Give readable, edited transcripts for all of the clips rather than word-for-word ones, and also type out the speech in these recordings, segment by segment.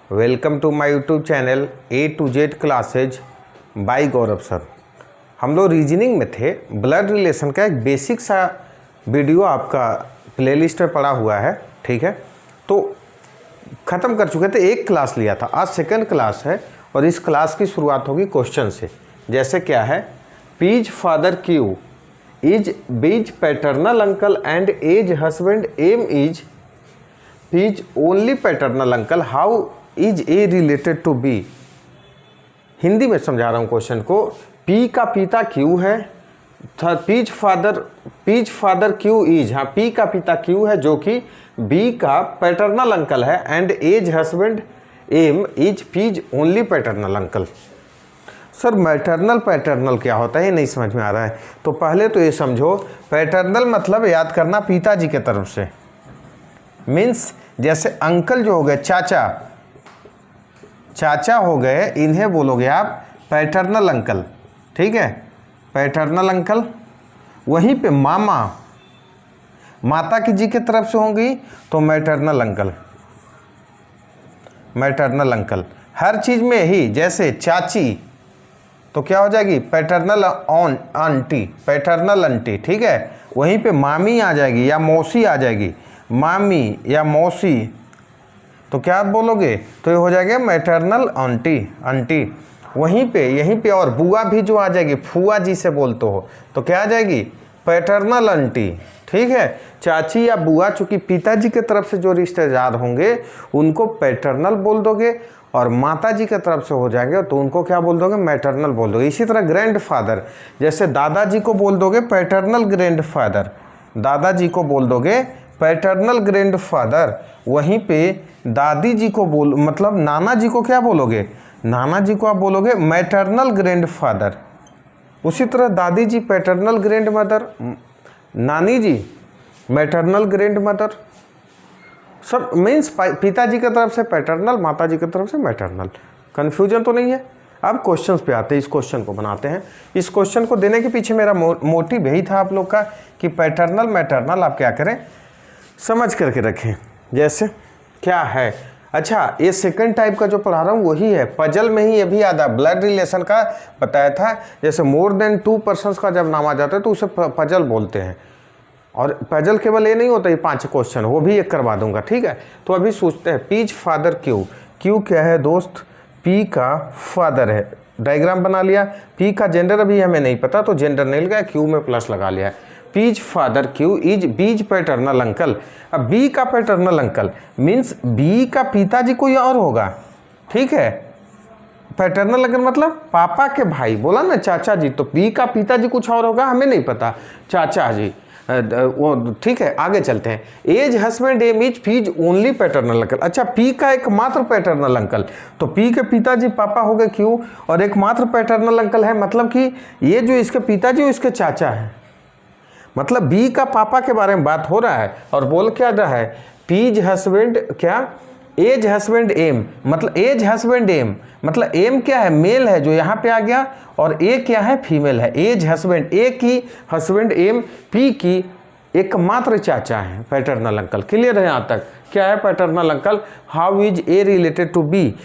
Welcome to my YouTube channel A to Z classes by Gaurav sir. हम लोग reasoning में थे, ब्लड रिलेशन का एक बेसिक सा वीडियो आपका प्लेलिस्ट में पड़ा हुआ है, ठीक है। तो ख़त्म कर चुके थे, एक क्लास लिया था, आज सेकंड क्लास है और इस क्लास की शुरुआत होगी क्वेश्चन से। जैसे क्या है, P's father Q is B's paternal uncle and A's husband M is P's only paternal uncle, how is A related to B. Hindi में समझा रहा हूँ क्वेश्चन को। पी का पिता क्यू है, पीज फादर क्यू इज, हाँ पी का पिता क्यू है जो कि बी का पैटर्नल अंकल है, and A's husband M is P's only paternal uncle. Sir maternal paternal क्या होता है ये नहीं समझ में आ रहा है। तो पहले तो ये समझो, पैटर्नल मतलब याद करना पिताजी के तरफ से, मीन्स जैसे अंकल जो हो गए चाचा हो गए, इन्हें बोलोगे आप पैटर्नल अंकल, ठीक है, पैटर्नल अंकल। वहीं पे माता की जी की तरफ से होंगी तो मैटरनल अंकल। हर चीज़ में ही, जैसे चाची तो क्या हो जाएगी पैटर्नल आंटी, ठीक है। वहीं पे मामी आ जाएगी या मौसी आ जाएगी, मामी या मौसी, तो क्या आप बोलोगे, तो ये हो जाएगा मैटरनल आंटी। वहीं पे यहीं पे और बुआ भी जो आ जाएगी, फुआ जी से बोलते हो तो क्या आ जाएगी पैटर्नल आंटी, ठीक है। चाची या बुआ चूँकि पिताजी के तरफ से जो रिश्तेदार होंगे उनको पैटर्नल बोल दोगे, और माता जी की तरफ से हो जाएंगे तो उनको क्या बोल दोगे, मैटरनल बोल दोगे। इसी तरह ग्रैंड फादर, जैसे दादाजी को बोल दोगे पैटर्नल ग्रैंड फादर, दादाजी को बोल दोगे पैटर्नल ग्रैंड फादर। वहीं पे दादी जी को मतलब नाना जी को क्या बोलोगे, नाना जी को आप बोलोगे मैटरनल ग्रैंड फादर। उसी तरह दादी जी पैटर्नल ग्रैंड मदर, नानी जी मैटरनल ग्रैंड मदर। सब मीन्स पिताजी की तरफ से पैटर्नल, माता जी की तरफ से मैटरनल। कन्फ्यूजन तो नहीं है। अब क्वेश्चंस पे आते हैं, इस क्वेश्चन को बनाते हैं। इस क्वेश्चन को देने के पीछे मेरा मोटिव यही था आप लोग का कि पैटर्नल मैटरनल आप क्या करें, समझ करके रखें। जैसे क्या है, अच्छा ये सेकंड टाइप का जो पढ़ा रहा हूँ वही है, पजल में ही ये भी याद है, ब्लड रिलेशन का बताया था। जैसे मोर देन 2 पर्सन्स का जब नाम आ जाता है तो उसे पजल बोलते हैं। और पजल केवल ये नहीं होता, ये 5 क्वेश्चन वो भी एक करवा दूंगा, ठीक है। तो अभी सोचते हैं, पीज फादर क्यू क्या है दोस्त, पी का फादर है, डायग्राम बना लिया। पी का जेंडर अभी हमें नहीं पता तो जेंडर नहीं लगाया, क्यू में प्लस लगा लिया। Ps father Q is B's paternal uncle. अब बी का पैटर्नल अंकल मीन्स बी का पिताजी कोई और होगा, ठीक है। पैटर्नल अंकल मतलब पापा के भाई, बोला ना चाचा जी, तो बी का पिताजी कुछ और होगा, हमें नहीं पता, चाचा जी वो, ठीक है। आगे चलते हैं। A's husband M is P's only paternal uncle. अच्छा पी का एकमात्र पैटर्नल अंकल, तो पी के पिताजी पापा हो गए क्यू, और एकमात्र पैटर्नल अंकल है, मतलब कि ये जो इसके पिताजी वो इसके चाचा है। मतलब बी का पापा के बारे में बात हो रहा है और बोल क्या रहा है, पीज हस्बैंड क्या, एज हस्बैंड एम, मतलब एज हस्बैंड एम मतलब एम क्या है, मेल है जो यहाँ पे आ गया, और ए क्या है, फीमेल है। एज हस्बैंड, ए की हस्बैंड एम, पी की एकमात्र चाचा है पैटर्नल अंकल। क्लियर है यहाँ तक, क्या है paternal uncle. How is A related to B,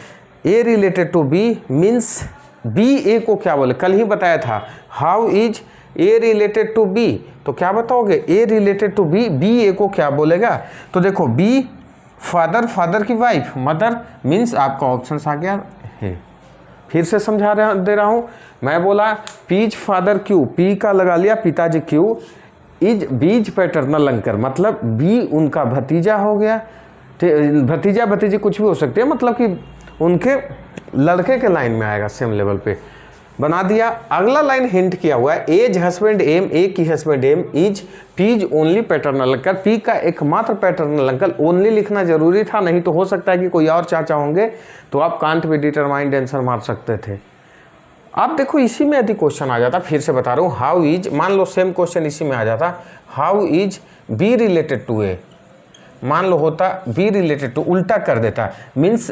A related to B means B A को क्या बोले, कल ही बताया था। How is A related to B, तो क्या बताओगे, A related to B, B A को क्या बोलेगा। तो देखो बी फादर की वाइफ, मदर मीन्स आपका ऑप्शन आ गया है। फिर से दे रहा हूँ, मैं बोला पीज फादर क्यू, पी का लगा लिया पिताजी Q, is B's paternal uncle मतलब बी उनका भतीजा हो गया, भतीजा भतीजी कुछ भी हो सकते हैं, मतलब कि उनके लड़के के लाइन में आएगा, सेम लेवल पे बना दिया। अगला लाइन हिंट किया हुआ है, एज हस्बैंड एम, ए की husband M is P's only paternal uncle, P का एकमात्र पैटर्नल अंकल। ओनली लिखना जरूरी था, नहीं तो हो सकता है कि कोई और चाचा होंगे तो आप कांट भी डिटरमाइंड आंसर मार सकते थे। आप देखो इसी में यदि क्वेश्चन आ जाता, फिर से बता रहा हूँ, हाउ इज, मान लो सेम क्वेश्चन इसी में आ जाता, how is B related to A, मान लो होता बी रिलेटेड टू, उल्टा कर देता, मीन्स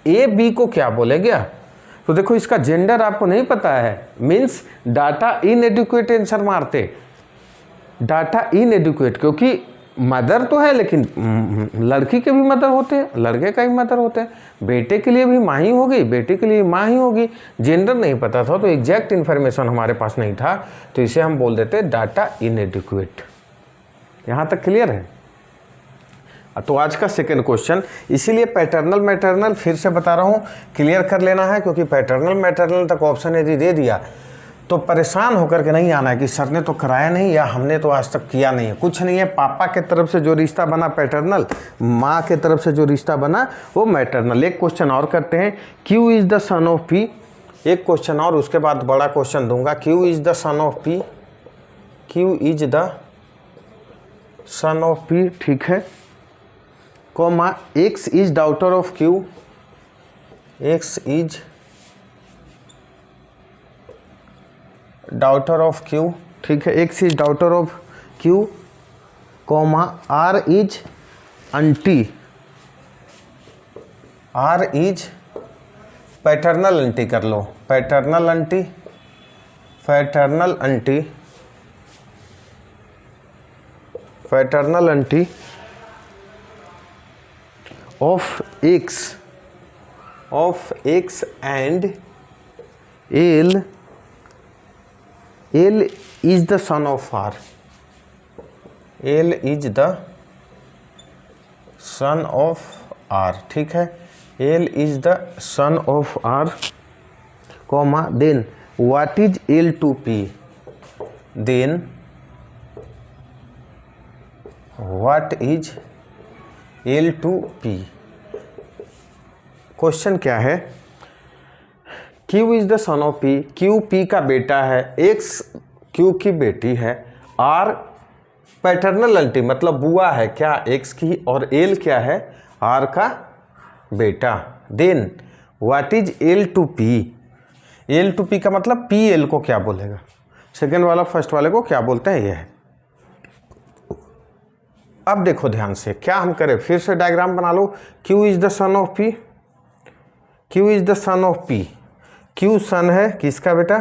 ए बी को क्या बोलेगा। तो देखो इसका जेंडर आपको नहीं पता है, मीन्स डाटा इनएडुकेट आंसर मारते, डाटा इनएडुकेट, क्योंकि मदर तो है, लेकिन लड़की के भी मदर होते हैं, लड़के का भी मदर होते हैं। बेटे के लिए भी माँ ही होगी, बेटी के लिए माँ ही होगी। जेंडर नहीं पता था तो एग्जैक्ट इन्फॉर्मेशन हमारे पास नहीं था, तो इसे हम बोल देते डाटा इनएडिक्वेट। यहाँ तक क्लियर है। तो आज का सेकंड क्वेश्चन, इसीलिए पैटर्नल मैटरनल फिर से बता रहा हूँ, क्लियर कर लेना है, क्योंकि पैटर्नल मैटरनल तक ऑप्शन यदि दे दिया तो परेशान होकर के नहीं आना है कि सर ने तो कराया नहीं या हमने तो आज तक किया नहीं है। कुछ नहीं है, पापा के तरफ से जो रिश्ता बना पैटर्नल, माँ के तरफ से जो रिश्ता बना वो मैटरनल। एक क्वेश्चन और करते हैं, Q is the son of P. एक क्वेश्चन और, उसके बाद बड़ा क्वेश्चन दूंगा। Q is the son of P, Q is the son of P, ठीक है, comma X is daughter of Q, X is daughter of Q, ठीक है, X is daughter of Q, comma R is aunt, R is paternal aunt कर लो, paternal aunt, paternal aunt, paternal aunt of X and L, L is the son of R, L is the son of R, ठीक है, L is the son of R, comma then what is L to P, then what is L to P। Question क्या है, Q is the son of P, Q P का बेटा है, X Q की बेटी है, R पैटर्नल आंटी मतलब बुआ है क्या X की, और L क्या है R का बेटा। Then what is L to P, L to P का मतलब P L को क्या बोलेगा, सेकेंड वाला फर्स्ट वाले को क्या बोलते हैं, ये है। अब देखो ध्यान से क्या हम करें, फिर से डायग्राम बना लो। Q is the son of P, Q is the son of P, Q सन है किसका बेटा,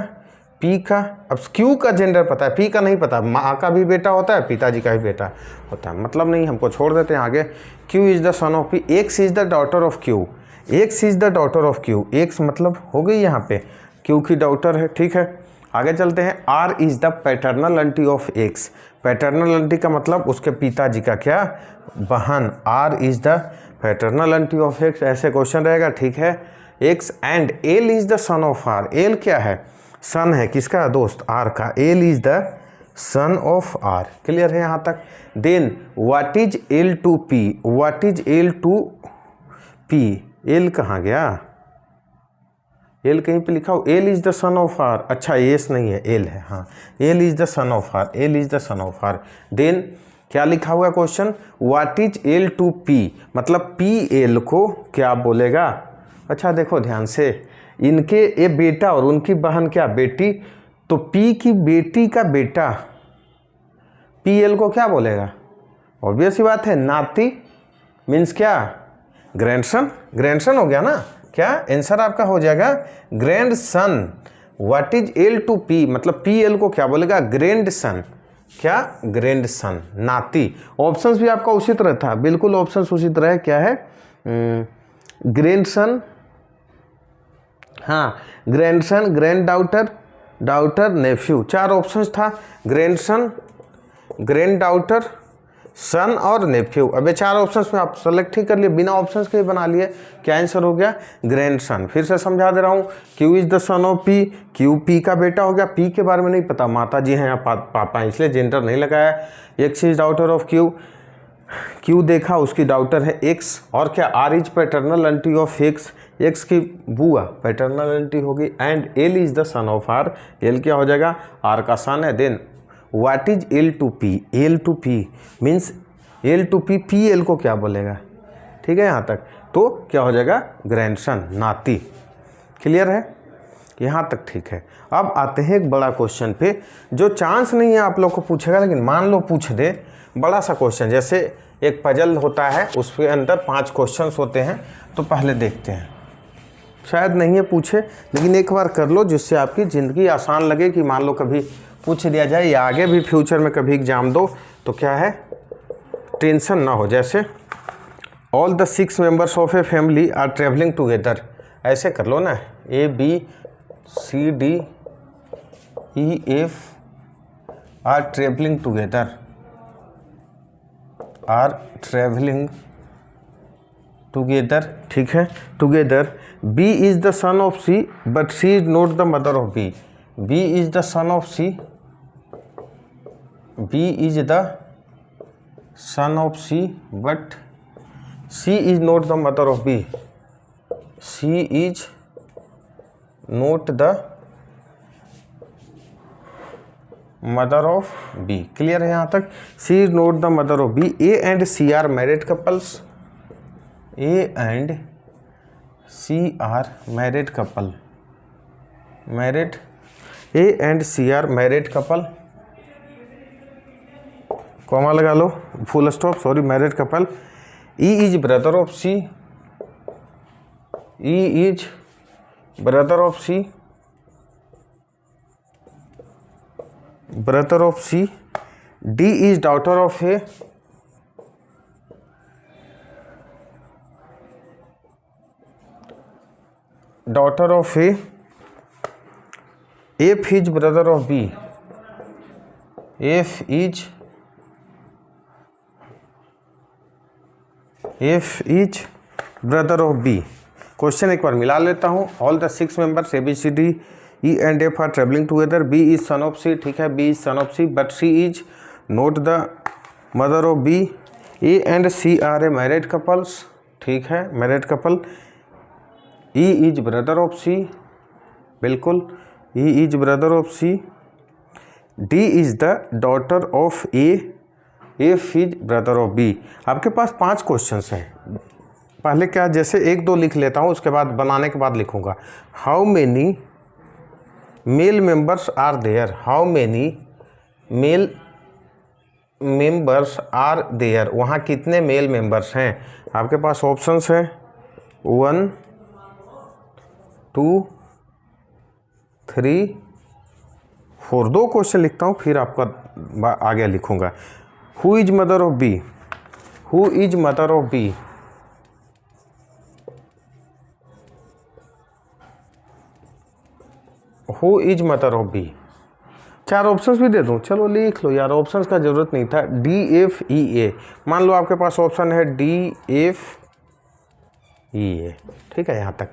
P का। अब Q का जेंडर पता है, P का नहीं पता, माँ का भी बेटा होता है, पिताजी का भी बेटा होता है, मतलब नहीं, हमको छोड़ देते हैं आगे। Q is the son of P, X is the daughter of Q, X is the daughter of Q, X मतलब हो गई यहाँ पे Q की डॉटर है, ठीक है। आगे चलते हैं, R is the paternal aunt of X, paternal aunty का मतलब उसके पिताजी का क्या, बहन। R is the paternal aunt of X, ऐसे क्वेश्चन रहेगा, ठीक है। X and L is the son of R, L क्या है, सन है किसका, दोस्त R का, L is the son of R, clear है यहाँ तक। Then what is L to P, what is L to P, L कहाँ गया, L कहीं पे लिखा हो, L is the son of R, अच्छा एस नहीं है L है, हाँ L is the son of R, L is the son of R। Then क्या लिखा हुआ question, what is L to P मतलब P L को क्या बोलेगा। अच्छा देखो ध्यान से, इनके ये बेटा और उनकी बहन क्या बेटी, तो P की बेटी का बेटा PL को क्या बोलेगा, ऑब्वियस ही बात है, नाती मीन्स क्या, ग्रैंडसन, ग्रैंडसन हो गया ना, क्या आंसर आपका हो जाएगा grandson. What is L to P मतलब PL को क्या बोलेगा, ग्रैंडसन, क्या ग्रैंडसन, नाती। ऑप्शंस भी आपका उसी तरह था, बिल्कुल ऑप्शंस उसी तरह है, क्या है, ग्रैंडसन, हाँ grandson, grand daughter, daughter, nephew, चार ऑप्शंस था, ग्रैंडसन, ग्रैंड डाउटर, सन और नेफ्यू। अब ये चार ऑप्शंस में आप सेलेक्ट ही कर लिए, बिना ऑप्शंस के ही बना लिए, क्या आंसर हो गया, ग्रैंडसन। फिर से समझा दे रहा हूँ, Q is the son of P, Q P का बेटा हो गया, P के बारे में नहीं पता, माता जी हैं या पापा, इसलिए जेंडर नहीं लगाया। X is daughter of Q, Q देखा उसकी डॉटर है X, और क्या R is paternal aunt of X, X की बुआ पैटर्नल आंटी होगी, and L is the son of R, L क्या हो जाएगा, R का सन है। Then what is L to P, L to P means L to P, PL को क्या बोलेगा, ठीक है यहाँ तक, तो क्या हो जाएगा ग्रैंडसन, नाती, क्लियर है यहाँ तक, ठीक है। अब आते हैं एक बड़ा क्वेश्चन पे, जो चांस नहीं है आप लोग को पूछेगा, लेकिन मान लो पूछ दे, बड़ा सा क्वेश्चन, जैसे एक पजल होता है उसके अंदर 5 क्वेश्चंस होते हैं, तो पहले देखते हैं, शायद नहीं है पूछे, लेकिन एक बार कर लो जिससे आपकी ज़िंदगी आसान लगे, कि मान लो कभी पूछ दिया जाए या आगे भी फ्यूचर में कभी एग्जाम दो तो क्या है टेंशन ना हो। जैसे all the 6 members of a family are travelling together, ऐसे कर लो ना, ABCDEF are travelling together, are travelling together, ठीक है, together. B is the son of C but C is not the mother of B। B is the son of C, B is the son of C but C is not the mother of B। C is not the mother of B। Clear है यहाँ तक? C is not the mother of B। A and C are married couples, A and C are married couple, married, A and C are married couple, comma लगा लो, full stop, sorry, married couple. E is brother of C, E is brother of C, brother of C। D is daughter of A, daughter of A। F is brother of B, F is brother of B। Question एक बार मिला लेता हूँ। All the 6 members ABCD E and F are travelling together. B is son of C, ठीक है, B is son of C but C is not the mother of B। A and C are a married couples, ठीक है, married couple. E is brother of C, बिल्कुल, E is brother of C। D is the daughter of A, F is brother of B। आपके पास 5 questions हैं। पहले क्या, जैसे 1-2 लिख लेता हूँ, उसके बाद बनाने के बाद लिखूँगा। How many male members are there, how many male members are there, वहाँ कितने मेल मेंबर्स हैं। आपके पास ऑप्शंस हैं 1 2 3 4। 2 क्वेश्चन लिखता हूँ, फिर आपका आगे लिखूँगा। Who is mother of B, who is mother of B, who is mother of B. 4 options भी दे दूँ, चलो लिख लो यार, ऑप्शंस का ज़रूरत नहीं था। DFEA, मान लो आपके पास ऑप्शन है DFEA, ठीक है, यहाँ तक।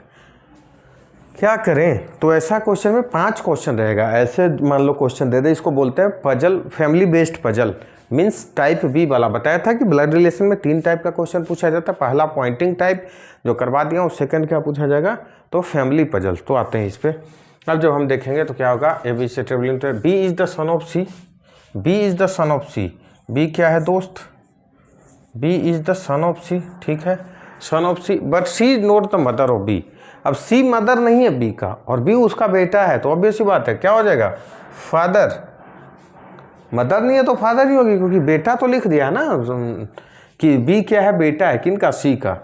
क्या करें, तो ऐसा क्वेश्चन में 5 क्वेश्चन रहेगा। ऐसे मान लो क्वेश्चन दे दे, इसको बोलते हैं puzzle, family based puzzle, means type B वाला। बताया था कि ब्लड रिलेशन में 3 टाइप का क्वेश्चन पूछा जाता है। पहला पॉइंटिंग टाइप जो करवा दिया हूँ, सेकंड क्या पूछा जाएगा, तो फैमिली पजल। तो आते हैं इस पर। अब जब हम देखेंगे तो क्या होगा, AB से travelling to B is the son of C, B is the son of C। B क्या है दोस्त, B is the son of C, ठीक है, son of C but C is not the mother of B। अब C mother नहीं है B का और B उसका बेटा है, तो ऑब्वियस सी बात है क्या हो जाएगा, फादर। मदर नहीं है तो फादर ही होगी, क्योंकि बेटा तो लिख दिया है ना कि B क्या है, बेटा है किनका, C का,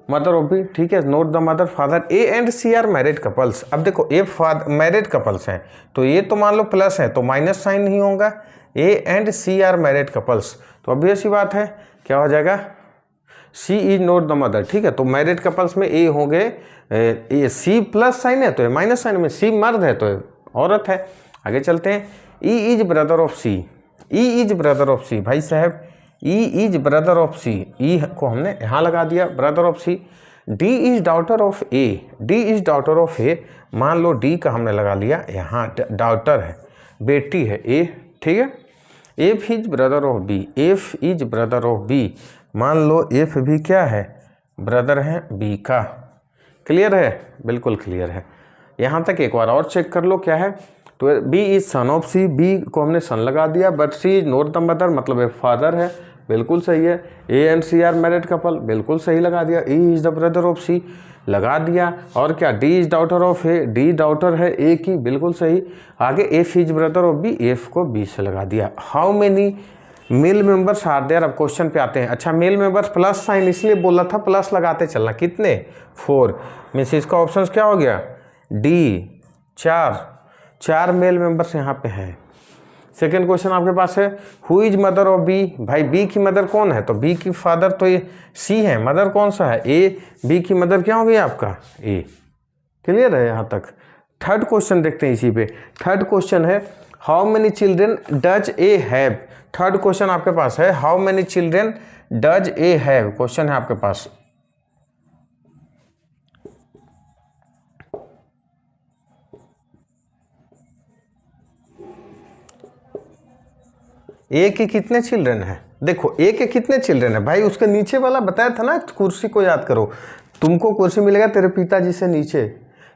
मदर ऑफ बी, ठीक है, not the mother father. A and C are married couples. अब देखो A मैरिड कपल्स हैं, तो ये तो मान लो प्लस है तो माइनस साइन नहीं होगा। A and C are married couples, तो ऑब्वियस सी बात है क्या हो जाएगा, C is not the mother, ठीक है। तो मैरिड कपल्स में A हो गए, C प्लस साइन है तो माइनस साइन में C मर्द है तो औरत है। आगे चलते हैं। E is brother of C, E is brother of C, भाई साहब E is brother of C, E को हमने यहाँ लगा दिया, brother of C। D is daughter of A, D is daughter of A, मान लो D का हमने लगा लिया यहाँ, डॉटर है, बेटी है A, ठीक है। F is brother of B, F is brother of B, मान लो F भी क्या है, ब्रदर है B का। क्लियर है, बिल्कुल क्लियर है। यहाँ तक एक बार और चेक कर लो क्या है, तो B is son of C, B को हमने सन लगा दिया, but C is not the mother, मतलब एक फादर है, बिल्कुल सही है। A and C are married couple, बिल्कुल सही लगा दिया। E is the brother of C लगा दिया, और क्या, D is daughter of A, D daughter है A की, बिल्कुल सही। आगे F is brother of B, F को B से लगा दिया। How many male members are there, अब क्वेश्चन पे आते हैं। अच्छा, मेल मेंबर्स प्लस साइन इसलिए बोला था, प्लस लगाते चलना, कितने, 4, मीन्स इसका ऑप्शन क्या हो गया, D, 4 मेल मेंबर्स यहाँ पे हैं। सेकेंड क्वेश्चन आपके पास है who is mother of B. भाई बी की मदर कौन है, तो बी की फादर तो ये सी है, मदर कौन सा है ए, बी की मदर क्या हो गई आपका ए। क्लियर है यहाँ तक। थर्ड क्वेश्चन देखते हैं इसी पे। थर्ड क्वेश्चन है how many children does A have. Third question आपके पास है how many children does A have. Question है आपके पास ए के कितने चिल्ड्रन है। देखो ए के कितने चिल्ड्रन है भाई, उसके नीचे वाला बताया था ना, कुर्सी को याद करो, तुमको कुर्सी मिलेगा तेरे पिताजी से नीचे,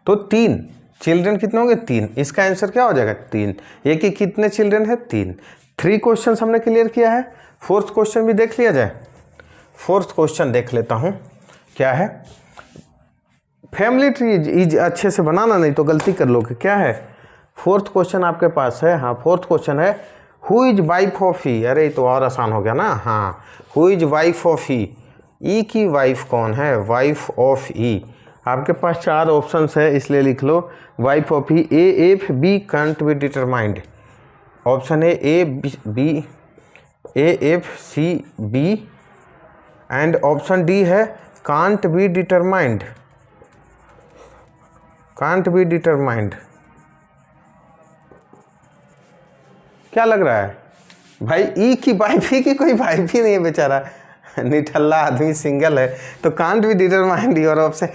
तो 3 चिल्ड्रन कितने होंगे 3। इसका आंसर क्या हो जाएगा 3। ए के कितने चिल्ड्रन है 3। 3 क्वेश्चन हमने क्लियर किया है। फोर्थ क्वेश्चन भी देख लिया जाए। फोर्थ क्वेश्चन देख लेता हूँ क्या है। फैमिली ट्री इज अच्छे से बनाना, नहीं तो गलती कर लोगे। क्या है फोर्थ क्वेश्चन आपके पास है। हाँ फोर्थ क्वेश्चन है हु इज वाइफ ऑफ ई। अरे तो और आसान हो गया ना। हाँ हु इज वाइफ ऑफ ई। ई की वाइफ कौन है, वाइफ ऑफ ई। आपके पास 4 ऑप्शंस है इसलिए लिख लो wife of E. A F B can't be determined. Option है A B A F C B and option D है can't be determined. Can't be determined. क्या लग रहा है भाई ई की वाइफ ही की कोई वाइफ ही नहीं है बेचारा, निठल्ला आदमी सिंगल है, तो can't be determined your option.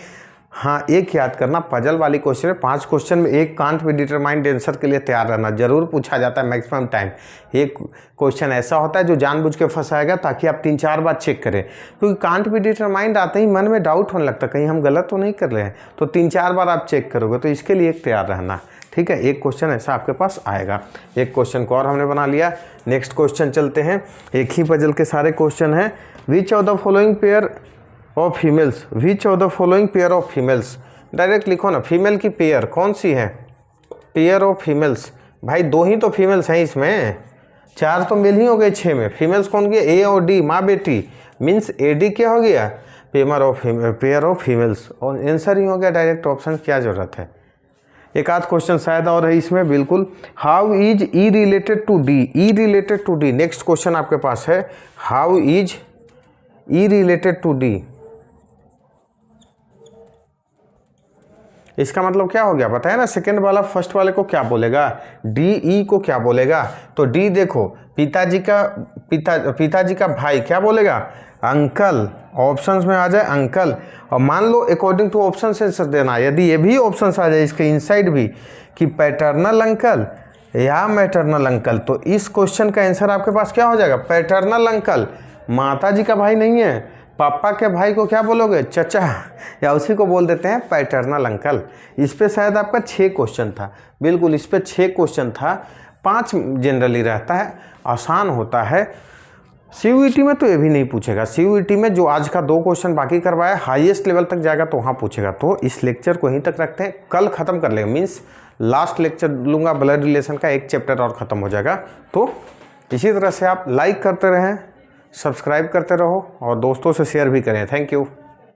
हाँ एक याद करना पजल वाली क्वेश्चन है, 5 क्वेश्चन में एक कांट बी डिटरमाइंड आंसर के लिए तैयार रहना, जरूर पूछा जाता है मैक्सिमम टाइम। एक क्वेश्चन ऐसा होता है जो जानबूझ के फंसाएगा ताकि आप 3-4 बार चेक करें, क्योंकि कांट बी डिटरमाइंड आते ही मन में डाउट होने लगता है कहीं हम गलत तो नहीं कर रहे हैं, तो 3-4 बार आप चेक करोगे, तो इसके लिए एक तैयार रहना। ठीक है, एक क्वेश्चन ऐसा आपके पास आएगा। एक क्वेश्चन को और हमने बना लिया। नेक्स्ट क्वेश्चन चलते हैं। एक ही पजल के सारे क्वेश्चन हैं। Which of the following pair of females. Which of the following pair of females. Direct लिखो ना, फीमेल की पेयर कौन सी है, पेयर ऑफ फीमेल्स। भाई 2 ही तो फीमेल्स हैं इसमें, 4 तो मेल ही हो गए 6 में। फीमेल्स कौन गए ए और डी, माँ बेटी, मीन्स ए डी क्या हो गया पेयर ऑफ फीमेल्स, और आंसर ही हो गया डायरेक्ट ऑप्शन। क्या जरूरत है। एक आध क्वेश्चन शायद और है इसमें बिल्कुल। How is E related to D. E related to D next question आपके पास है। How is E related to D. इसका मतलब क्या हो गया बताया ना, सेकंड वाला फर्स्ट वाले को क्या बोलेगा, डी ई को क्या बोलेगा। तो डी देखो पिताजी का भाई क्या बोलेगा अंकल, ऑप्शंस में आ जाए अंकल, और मान लो अकॉर्डिंग टू ऑप्शन से आंसर देना। यदि ये भी ऑप्शंस आ जाए इसके इनसाइड भी कि पैटर्नल अंकल या मैटरनल अंकल, तो इस क्वेश्चन का आंसर आपके पास क्या हो जाएगा पैटर्नल अंकल। माता जी का भाई नहीं है, पापा के भाई को क्या बोलोगे चचा, या उसी को बोल देते हैं पैटर्नल अंकल। इस पे शायद आपका 6 क्वेश्चन था, बिल्कुल इस पे 6 क्वेश्चन था, 5 जनरली रहता है, आसान होता है। सीयूईटी में तो ये भी नहीं पूछेगा। सीयूईटी में जो आज का 2 क्वेश्चन बाकी करवाया हाईएस्ट लेवल तक जाएगा तो वहाँ पूछेगा। तो इस लेक्चर को यहीं तक रखते हैं, कल ख़त्म कर लेंगे, मीन्स लास्ट लेक्चर लूँगा, ब्लड रिलेशन का 1 चैप्टर और ख़त्म हो जाएगा। तो इसी तरह से आप लाइक करते रहें, सब्सक्राइब करते रहो और दोस्तों से शेयर भी करें। Thank you.